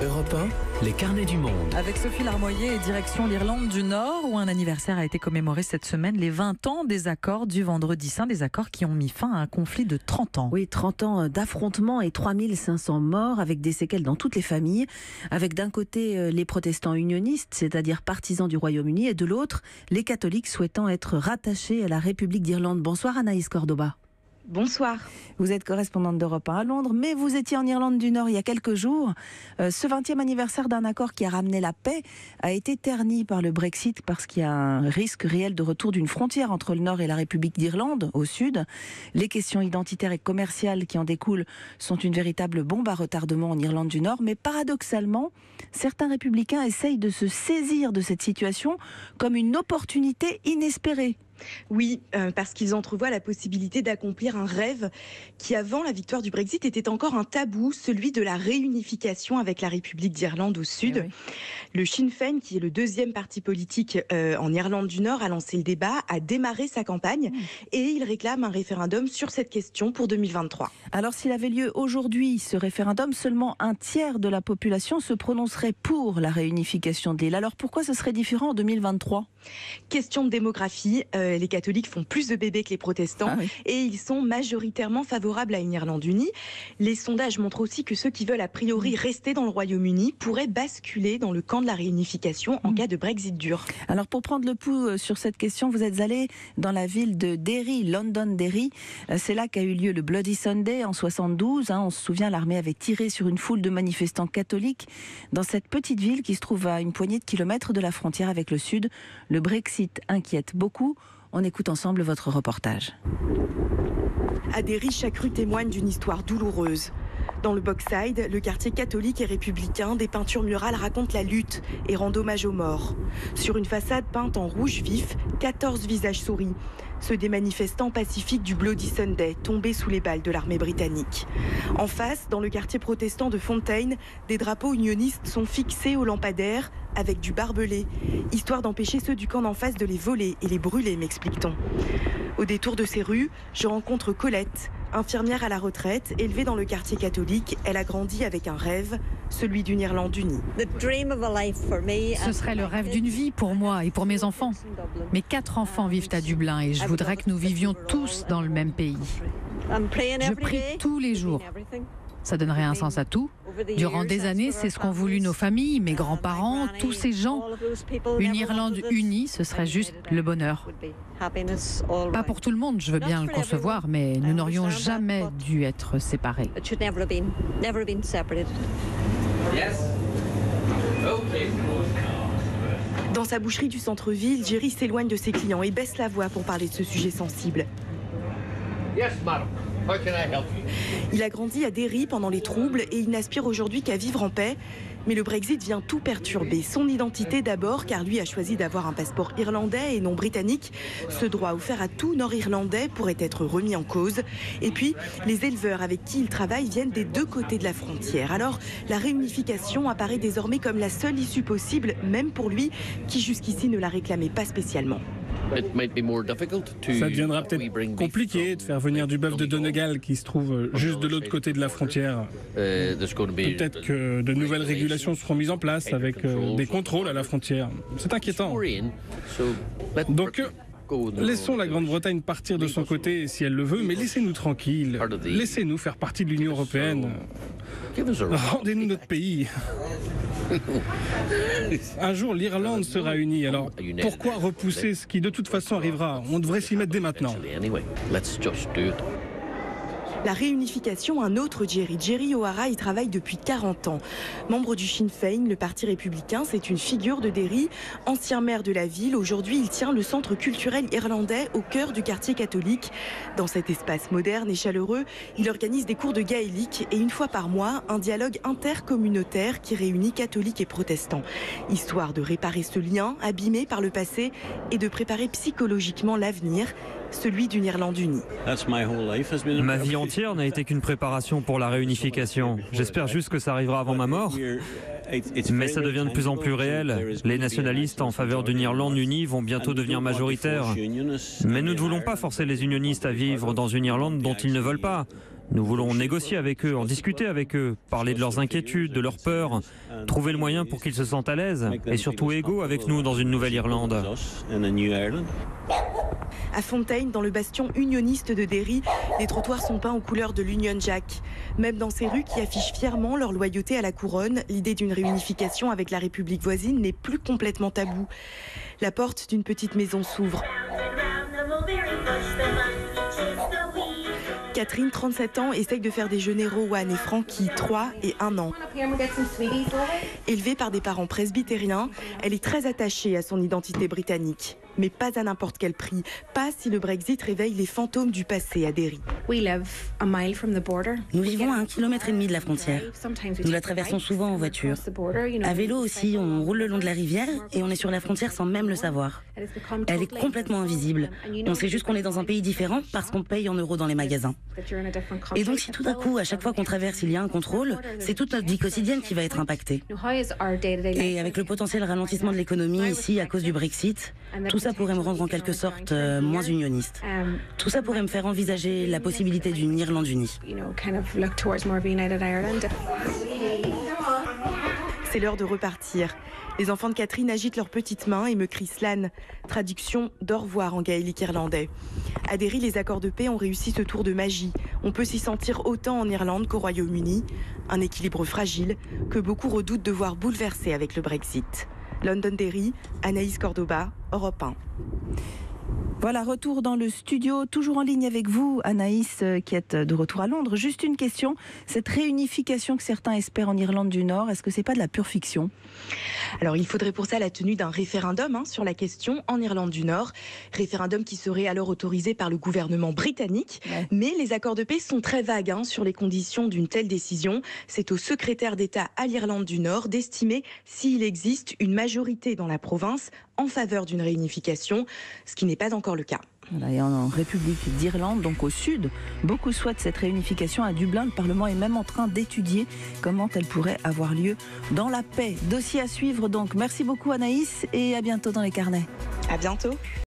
Europe 1, les carnets du monde. Avec Sophie Larmoyer et direction l'Irlande du Nord, où un anniversaire a été commémoré cette semaine, les 20 ans des accords du Vendredi Saint, des accords qui ont mis fin à un conflit de 30 ans. Oui, 30 ans d'affrontements et 3500 morts, avec des séquelles dans toutes les familles, avec d'un côté les protestants unionistes, c'est-à-dire partisans du Royaume-Uni, et de l'autre, les catholiques souhaitant être rattachés à la République d'Irlande. Bonsoir Anaïs Cordoba. Bonsoir. Vous êtes correspondante d'Europe 1 à Londres, mais vous étiez en Irlande du Nord il y a quelques jours. Ce 20e anniversaire d'un accord qui a ramené la paix a été terni par le Brexit parce qu'il y a un risque réel de retour d'une frontière entre le Nord et la République d'Irlande, au Sud. Les questions identitaires et commerciales qui en découlent sont une véritable bombe à retardement en Irlande du Nord, mais paradoxalement, certains républicains essayent de se saisir de cette situation comme une opportunité inespérée. Oui, parce qu'ils entrevoient la possibilité d'accomplir un rêve qui, avant la victoire du Brexit, était encore un tabou, celui de la réunification avec la République d'Irlande au Sud. Oui. Le Sinn Féin, qui est le deuxième parti politique en Irlande du Nord, a lancé le débat, a démarré sa campagne et il réclame un référendum sur cette question pour 2023. Alors s'il avait lieu aujourd'hui, ce référendum, seulement un tiers de la population se prononcerait pour la réunification de l'île. Alors pourquoi ce serait différent en 2023 ? Question de démographie, les catholiques font plus de bébés que les protestants et ils sont majoritairement favorables à une Irlande unie. Les sondages montrent aussi que ceux qui veulent a priori rester dans le Royaume-Uni pourraient basculer dans le camp de la réunification en cas de Brexit dur. Alors pour prendre le pouls sur cette question, vous êtes allé dans la ville de Derry, Londonderry. C'est là qu'a eu lieu le Bloody Sunday en 72. On se souvient, l'armée avait tiré sur une foule de manifestants catholiques dans cette petite ville qui se trouve à une poignée de kilomètres de la frontière avec le Sud. Le Brexit inquiète beaucoup. On écoute ensemble votre reportage. À Derry, chaque rue témoigne d'une histoire douloureuse. Dans le Bogside, le quartier catholique et républicain, des peintures murales racontent la lutte et rendent hommage aux morts. Sur une façade peinte en rouge vif, 14 visages sourient. Ceux des manifestants pacifiques du Bloody Sunday, tombés sous les balles de l'armée britannique. En face, dans le quartier protestant de Fontaine, des drapeaux unionistes sont fixés aux lampadaires avec du barbelé, histoire d'empêcher ceux du camp d'en face de les voler et les brûler, m'explique-t-on. Au détour de ces rues, je rencontre Colette, infirmière à la retraite, élevée dans le quartier catholique. Elle a grandi avec un rêve, celui d'une Irlande unie. Ce serait le rêve d'une vie pour moi et pour mes enfants. Mes 4 enfants vivent à Dublin et je voudrais que nous vivions tous dans le même pays. Je prie tous les jours. Ça donnerait un sens à tout. Durant des années, c'est ce qu'ont voulu nos familles, mes grands-parents, tous ces gens. Une Irlande unie, ce serait juste le bonheur. Pas pour tout le monde, je veux bien le concevoir, mais nous n'aurions jamais dû être séparés. Dans sa boucherie du centre-ville, Jerry s'éloigne de ses clients et baisse la voix pour parler de ce sujet sensible. Il a grandi à Derry pendant les troubles et il n'aspire aujourd'hui qu'à vivre en paix. Mais le Brexit vient tout perturber. Son identité d'abord, car lui a choisi d'avoir un passeport irlandais et non britannique. Ce droit offert à tout Nord-Irlandais pourrait être remis en cause. Et puis, les éleveurs avec qui il travaille viennent des deux côtés de la frontière. Alors, la réunification apparaît désormais comme la seule issue possible, même pour lui, qui jusqu'ici ne la réclamait pas spécialement. Ça deviendra peut-être compliqué de faire venir du bœuf de Donegal qui se trouve juste de l'autre côté de la frontière. Peut-être que de nouvelles régulations seront mises en place avec des contrôles à la frontière. C'est inquiétant. Donc, laissons la Grande-Bretagne partir de son côté si elle le veut, mais laissez-nous tranquilles. Laissez-nous faire partie de l'Union européenne. Rendez-nous notre pays. Un jour, l'Irlande sera unie. Alors, pourquoi repousser ce qui de toute façon arrivera ? On devrait s'y mettre dès maintenant. La réunification, un autre Jerry. Jerry O'Hara y travaille depuis 40 ans. Membre du Sinn Féin, le parti républicain, c'est une figure de Derry. Ancien maire de la ville, aujourd'hui il tient le centre culturel irlandais au cœur du quartier catholique. Dans cet espace moderne et chaleureux, il organise des cours de gaélique et une fois par mois, un dialogue intercommunautaire qui réunit catholiques et protestants. Histoire de réparer ce lien abîmé par le passé et de préparer psychologiquement l'avenir, celui d'une Irlande unie. Ma vie entière n'a été qu'une préparation pour la réunification. J'espère juste que ça arrivera avant ma mort. Mais ça devient de plus en plus réel. Les nationalistes en faveur d'une Irlande unie vont bientôt devenir majoritaires. Mais nous ne voulons pas forcer les unionistes à vivre dans une Irlande dont ils ne veulent pas. Nous voulons négocier avec eux, en discuter avec eux, parler de leurs inquiétudes, de leurs peurs, trouver le moyen pour qu'ils se sentent à l'aise et surtout égaux avec nous dans une Nouvelle-Irlande. À Fontaine, dans le bastion unioniste de Derry, les trottoirs sont peints aux couleurs de l'Union Jack. Même dans ces rues qui affichent fièrement leur loyauté à la couronne, l'idée d'une réunification avec la République voisine n'est plus complètement taboue. La porte d'une petite maison s'ouvre. Catherine, 37 ans, essaye de faire déjeuner Rowan et Frankie, 3 et 1 an. Élevée par des parents presbytériens, elle est très attachée à son identité britannique. Mais pas à n'importe quel prix, pas si le Brexit réveille les fantômes du passé à Derry. Nous vivons à 1,5 km de la frontière. Nous la traversons souvent en voiture. À vélo aussi, on roule le long de la rivière et on est sur la frontière sans même le savoir. Elle est complètement invisible. On sait juste qu'on est dans un pays différent parce qu'on paye en euros dans les magasins. Et donc si tout à coup, à chaque fois qu'on traverse, il y a un contrôle, c'est toute notre vie quotidienne qui va être impactée. Et avec le potentiel ralentissement de l'économie ici à cause du Brexit, tout ça pourrait me rendre en quelque sorte moins unioniste. Tout ça pourrait me faire envisager la possibilité d'une Irlande unie. C'est l'heure de repartir. Les enfants de Catherine agitent leurs petites mains et me crient Slan, traduction d'au revoir en gaélique irlandais. À Derry, les accords de paix ont réussi ce tour de magie. On peut s'y sentir autant en Irlande qu'au Royaume-Uni. Un équilibre fragile que beaucoup redoutent de voir bouleversé avec le Brexit. Londonderry, Anaïs Cordoba, Europe 1. Voilà, retour dans le studio, toujours en ligne avec vous, Anaïs, qui est de retour à Londres. Juste une question, cette réunification que certains espèrent en Irlande du Nord, est-ce que c'est pas de la pure fiction ? Alors il faudrait pour ça la tenue d'un référendum sur la question en Irlande du Nord. Référendum qui serait alors autorisé par le gouvernement britannique. Ouais. Mais les accords de paix sont très vagues sur les conditions d'une telle décision. C'est au secrétaire d'État à l'Irlande du Nord d'estimer s'il existe une majorité dans la province en faveur d'une réunification, ce qui n'est pas encore le cas. Voilà, et en République d'Irlande, donc au sud, beaucoup souhaitent cette réunification à Dublin. Le Parlement est même en train d'étudier comment elle pourrait avoir lieu dans la paix. Dossier à suivre donc. Merci beaucoup Anaïs et à bientôt dans les carnets. À bientôt.